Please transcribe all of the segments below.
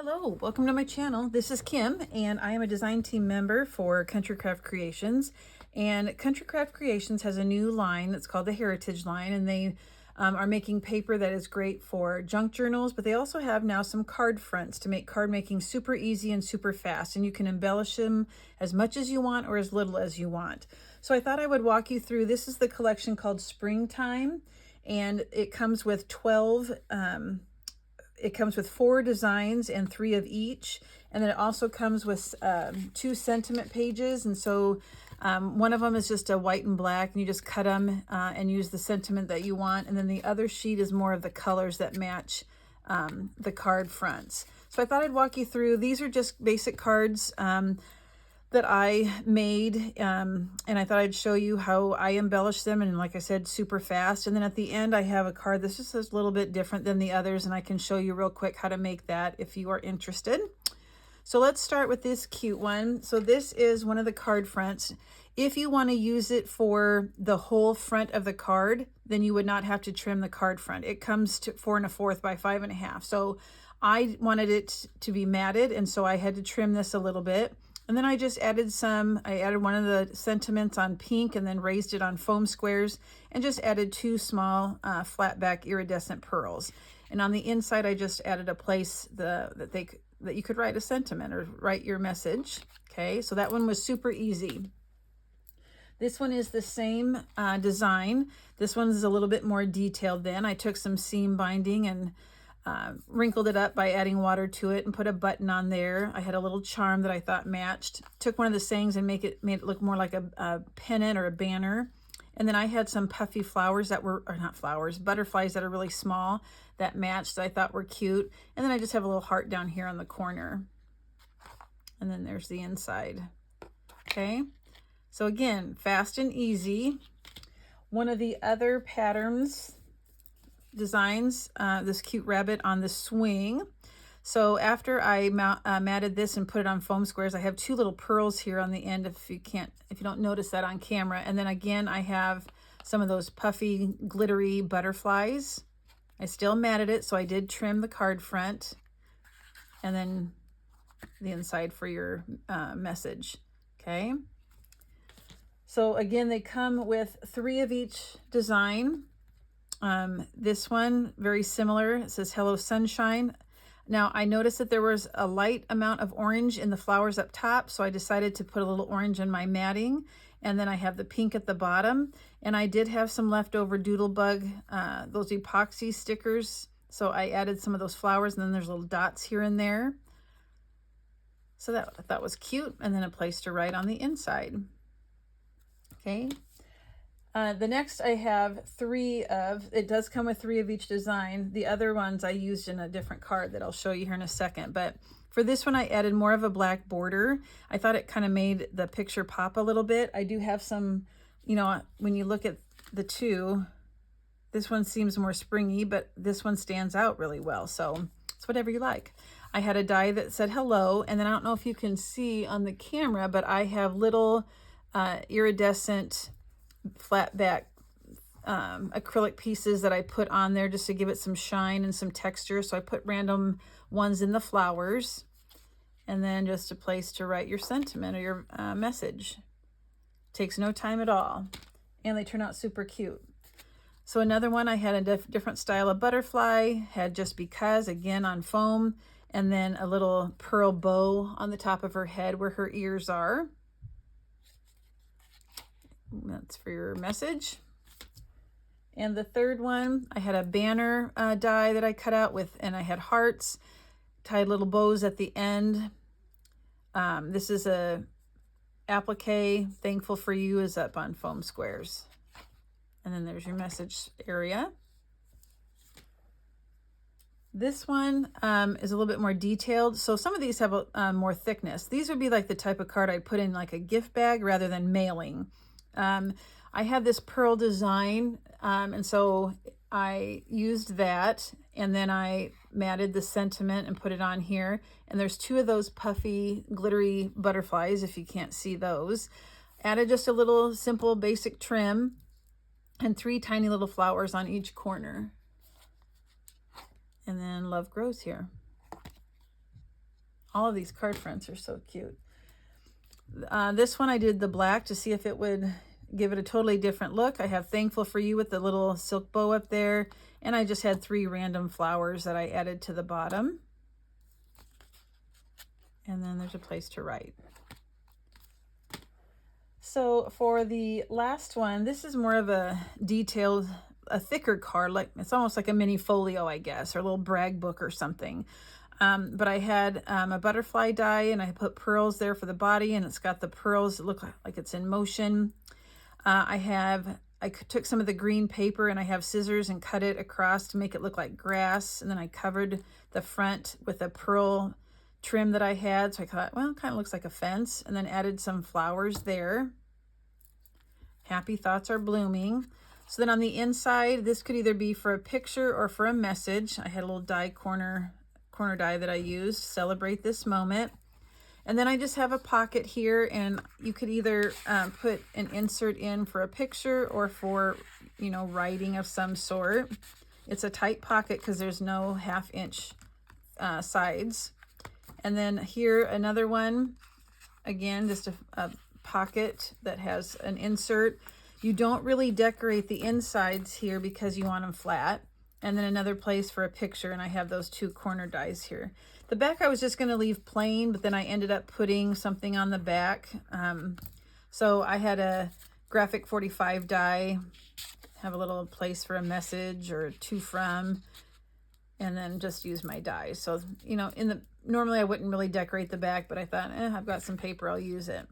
Hello, welcome to my channel. This is Kim and I am a design team member for Country Craft Creations. And Country Craft Creations has a new line that's called the Heritage line, and they are making paper that is great for junk journals, but they also have now some card fronts to make card making super easy and super fast, and you can embellish them as much as you want or as little as you want. So I thought I would walk you through. This is the collection called Springtime, and it comes with 4 designs and 3 of each, and then it also comes with 2 sentiment pages. And so one of them is just a white and black, and you just cut them and use the sentiment that you want, and then the other sheet is more of the colors that match the card fronts. So I thought I'd walk you through. These are just basic cards that I made, and I thought I'd show you how I embellish them, and like I said, super fast. And then at the end I have a card that's just a little bit different than the others, and I can show you real quick how to make that if you are interested. So let's start with this cute one. So this is one of the card fronts. If you want to use it for the whole front of the card, then you would not have to trim the card front. It comes to 4 1/4 by 5 1/2. So I wanted it to be matted, and so I had to trim this a little bit. And then I just added I added one of the sentiments on pink and then raised it on foam squares and just added 2 small flat back iridescent pearls. And on the inside, I just added a place that you could write a sentiment or write your message. Okay, so that one was super easy. This one is the same design. This one is a little bit more detailed then. I took some seam binding and wrinkled it up by adding water to it and put a button on there. I had a little charm that I thought matched. Took one of the sayings and made it look more like a pennant or a banner. And then I had some puffy flowers that were, or not flowers, butterflies that are really small that matched, that I thought were cute. And then I just have a little heart down here on the corner. And then there's the inside. Okay, so again, fast and easy. One of the other patterns designs, this cute rabbit on the swing. So after I matted this and put it on foam squares, I have 2 little pearls here on the end if you don't notice that on camera. And then again, I have some of those puffy glittery butterflies. I still matted it, so I did trim the card front and then the inside for your message. Okay, so again, they come with 3 of each design. This one, very similar. It says Hello Sunshine. Now I noticed that there was a light amount of orange in the flowers up top, so I decided to put a little orange in my matting, and then I have the pink at the bottom. And I did have some leftover Doodlebug, those epoxy stickers, so I added some of those flowers, and then there's little dots here and there. So that was cute, and then a place to write on the inside. Okay. The next I have 3 of, it does come with 3 of each design. The other ones I used in a different card that I'll show you here in a second. But for this one, I added more of a black border. I thought it kind of made the picture pop a little bit. I do have some, when you look at the 2, this one seems more springy, but this one stands out really well. So it's whatever you like. I had a die that said hello, and then I don't know if you can see on the camera, but I have little iridescent flat back acrylic pieces that I put on there just to give it some shine and some texture. So I put random ones in the flowers, and then just a place to write your sentiment or your message. Takes no time at all, and they turn out super cute. So another one, I had a different style of butterfly, had Just Because, again on foam, and then a little pearl bow on the top of her head where her ears are. That's for your message. And the third one, I had a banner die that I cut out with, and I had hearts, tied little bows at the end. This is a applique. Thankful for You is up on foam squares. And then there's your message area. This one is a little bit more detailed. So some of these have more thickness. These would be like the type of card I'd put in like a gift bag rather than mailing. I had this pearl design, and so I used that, and then I matted the sentiment and put it on here. And there's 2 of those puffy glittery butterflies, if you can't see those. Added just a little simple basic trim and 3 tiny little flowers on each corner. And then Love Grows here. All of these card fronts are so cute. This one I did the black to see if it would give it a totally different look. I have Thankful for You with the little silk bow up there. And I just had 3 random flowers that I added to the bottom. And then there's a place to write. So for the last one, this is more of a detailed, a thicker card. Like it's almost like a mini folio, I guess, or a little brag book or something. But I had a butterfly die, and I put pearls there for the body, and it's got the pearls that look like it's in motion. I took some of the green paper, and I have scissors and cut it across to make it look like grass. And then I covered the front with a pearl trim that I had. So I thought, well, it kind of looks like a fence, and then added some flowers there. Happy thoughts are blooming. So then on the inside, this could either be for a picture or for a message. I had a little die corner die that I used, celebrate this moment. And then I just have a pocket here, and you could either put an insert in for a picture or for, you know, writing of some sort. It's a tight pocket because there's no 1/2 inch sides. And then here, another one, again, just a pocket that has an insert. You don't really decorate the insides here because you want them flat. And then another place for a picture, and I have those 2 corner dies here. The back I was just going to leave plain, but then I ended up putting something on the back. So I had a graphic 45 die, have a little place for a message or to from, and then just use my dies. So, you know, normally I wouldn't really decorate the back, but I thought, I've got some paper, I'll use it.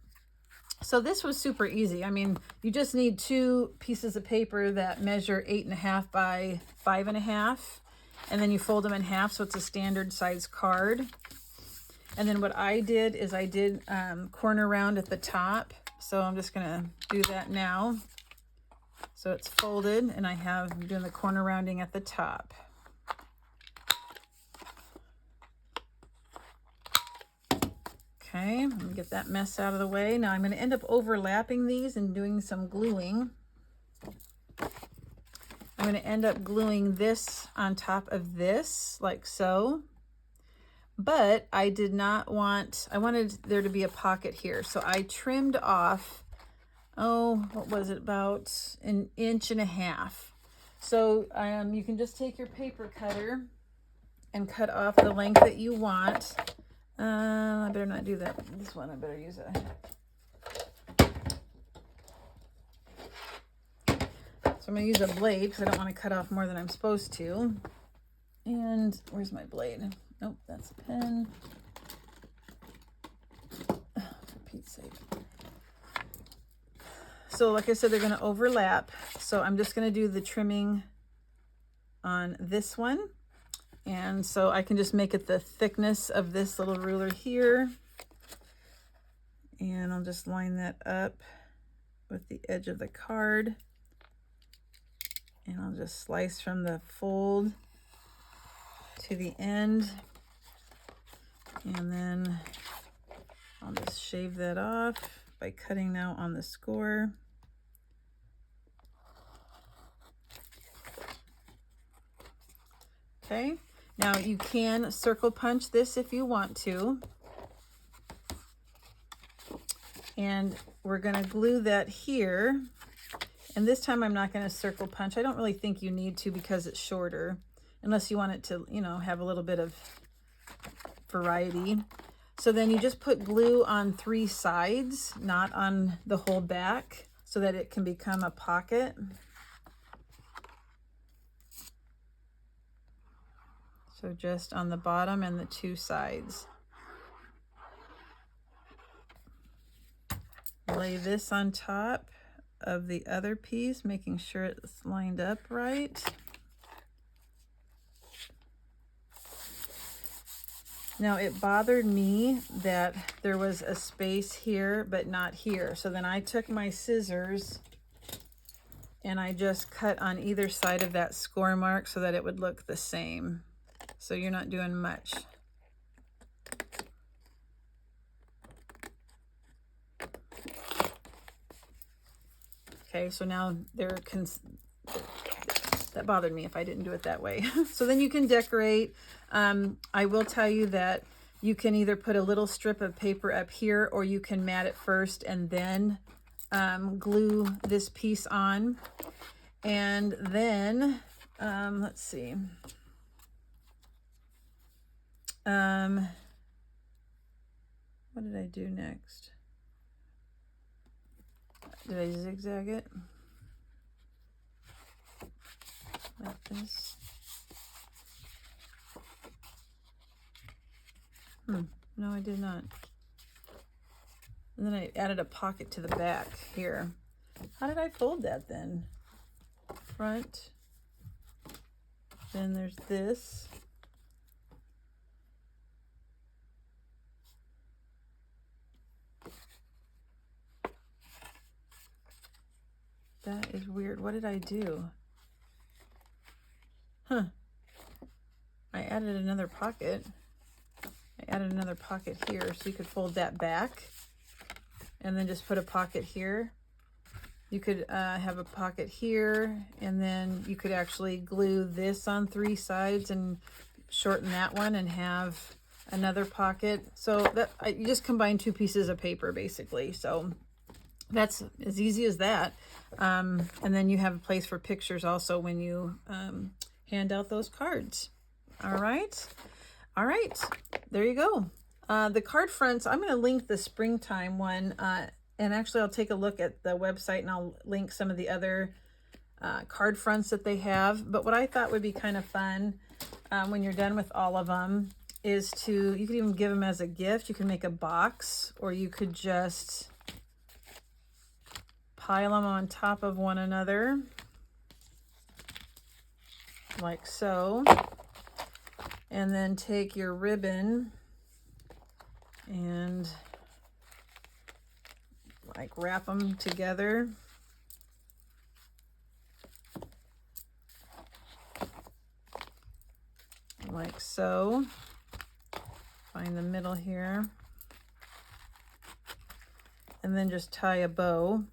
So this was super easy. I mean, you just need 2 pieces of paper that measure 8.5 by 5.5, and then you fold them in half so it's a standard size card. And then what I did is I did corner round at the top. So I'm just gonna do that now. So it's folded, and I'm doing the corner rounding at the top. Okay, let me get that mess out of the way. Now I'm going to end up overlapping these and doing some gluing. I'm going to end up gluing this on top of this, like so. But I did not want, I wanted there to be a pocket here. So I trimmed off, what was it, about 1.5 inches. So you can just take your paper cutter and cut off the length that you want. I better not do that. This one, I better use So I'm going to use a blade because I don't want to cut off more than I'm supposed to. And where's my blade? Nope, that's a pen. For Pete's sake. So like I said, they're going to overlap. So I'm just going to do the trimming on this one. And so I can just make it the thickness of this little ruler here. And I'll just line that up with the edge of the card. And I'll just slice from the fold to the end. And then I'll just shave that off by cutting now on the score. Okay. Now you can circle punch this if you want to. And we're going to glue that here. And this time I'm not going to circle punch. I don't really think you need to because it's shorter, unless you want it to, you know, have a little bit of variety. So then you just put glue on 3 sides, not on the whole back, so that it can become a pocket. So just on the bottom and the 2 sides. Lay this on top of the other piece, making sure it's lined up right. Now it bothered me that there was a space here, but not here. So then I took my scissors and I just cut on either side of that score mark so that it would look the same. So you're not doing much. Okay, so now that bothered me if I didn't do it that way. So then you can decorate. I will tell you that you can either put a little strip of paper up here, or you can mat it first and then glue this piece on. And then, let's see. What did I do next? Did I zigzag it? Like this. No, I did not. And then I added a pocket to the back here. How did I fold that then? Front. Then there's this. That is weird. What did I do? Huh. I added another pocket. I added another pocket here, so you could fold that back and then just put a pocket here. You could have a pocket here, and then you could actually glue this on 3 sides and shorten that one and have another pocket. So that you just combine 2 pieces of paper basically. So that's as easy as that. And then you have a place for pictures also when you hand out those cards. All right. All right, there you go. The card fronts, I'm going to link the springtime one. And actually, I'll take a look at the website and I'll link some of the other card fronts that they have. But what I thought would be kind of fun when you're done with all of them is you could even give them as a gift. You can make a box, or you could just pile them on top of one another like so. And then take your ribbon and like wrap them together. Like so. Find the middle here. And then just tie a bow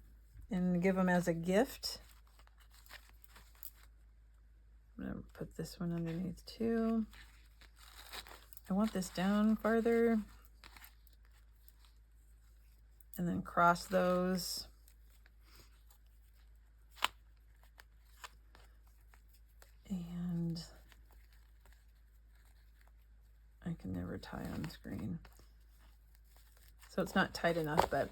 and give them as a gift. I'm going to put this one underneath too. I want this down farther. And then cross those. And I can never tie on screen. So it's not tight enough, but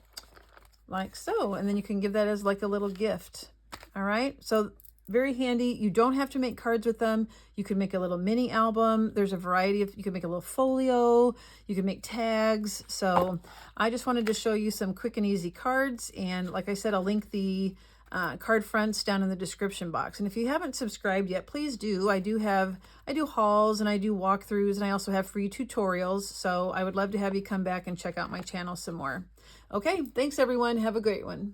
like so. And then you can give that as like a little gift. All right. So very handy. You don't have to make cards with them. You can make a little mini album. There's a variety of, you can make a little folio, you can make tags. So I just wanted to show you some quick and easy cards. And like I said, I'll link the card fronts down in the description box. And if you haven't subscribed yet, please do. I do hauls and I do walkthroughs, and I also have free tutorials. So I would love to have you come back and check out my channel some more. Okay, thanks everyone. Have a great one.